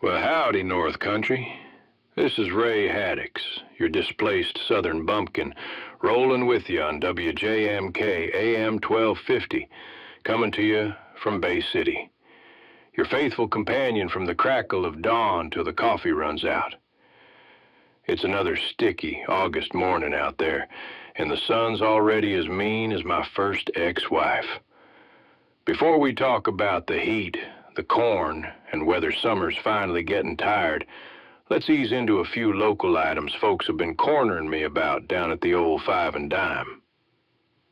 Well, howdy, North Country. This is Ray Haddix, your displaced southern bumpkin, rolling with you on WJMK AM 1250, coming to you from Bay City. Your faithful companion from the crackle of dawn till the coffee runs out. It's another sticky August morning out there, and the sun's already as mean as my first ex-wife. Before we talk about the heat, the corn, and whether summer's finally getting tired, let's ease into a few local items folks have been cornering me about down at the old Five and Dime.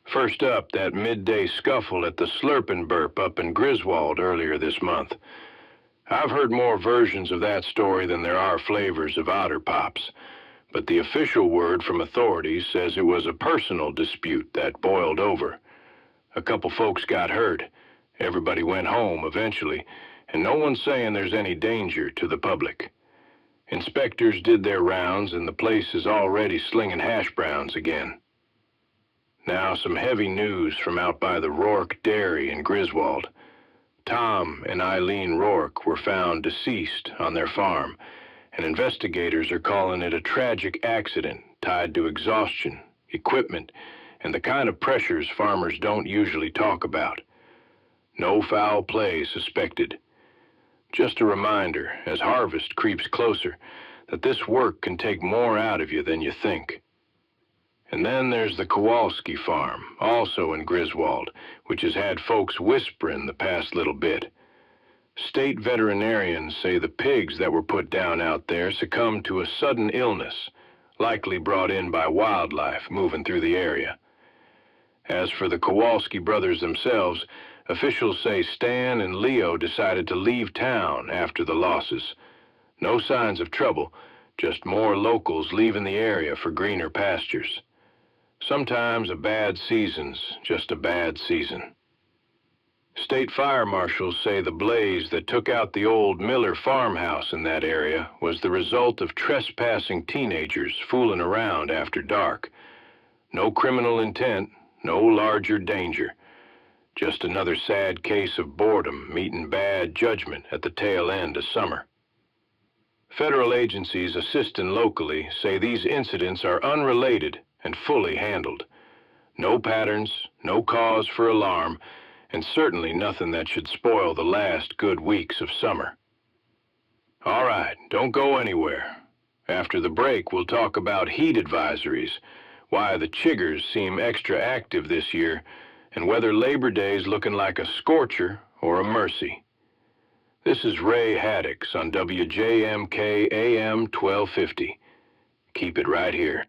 First up, that midday scuffle at the Slurpin' Burp up in Griswold earlier this month. I've heard more versions of that story than there are flavors of Otter Pops, but the official word from authorities says it was a personal dispute that boiled over. A couple folks got hurt. Everybody went home eventually, and no one's saying there's any danger to the public. Inspectors did their rounds, and the place is already slinging hash browns again. Now, some heavy news from out by the Rourke Dairy in Griswold. Tom and Eileen Rourke were found deceased on their farm, and investigators are calling it a tragic accident tied to exhaustion, equipment, and the kind of pressures farmers don't usually talk about. No foul play suspected. Just a reminder, as harvest creeps closer, that this work can take more out of you than you think. And then there's the Kowalski farm, also in Griswold, which has had folks whispering the past little bit. State veterinarians say the pigs that were put down out there succumbed to a sudden illness, likely brought in by wildlife moving through the area. As for the Kowalski brothers themselves, officials say Stan and Leo decided to leave town after the losses. No signs of trouble, just more locals leaving the area for greener pastures. Sometimes a bad season's just a bad season. State fire marshals say the blaze that took out the old Miller farmhouse in that area was the result of trespassing teenagers fooling around after dark. No criminal intent, no larger danger. Just another sad case of boredom meeting bad judgment at the tail end of summer. Federal agencies assisting locally say these incidents are unrelated and fully handled. No patterns, no cause for alarm, and certainly nothing that should spoil the last good weeks of summer. All right, don't go anywhere. After the break, we'll talk about heat advisories, why the chiggers seem extra active this year, and whether Labor Day's looking like a scorcher or a mercy. This is Ray Haddix on WJMK AM 1250. Keep it right here.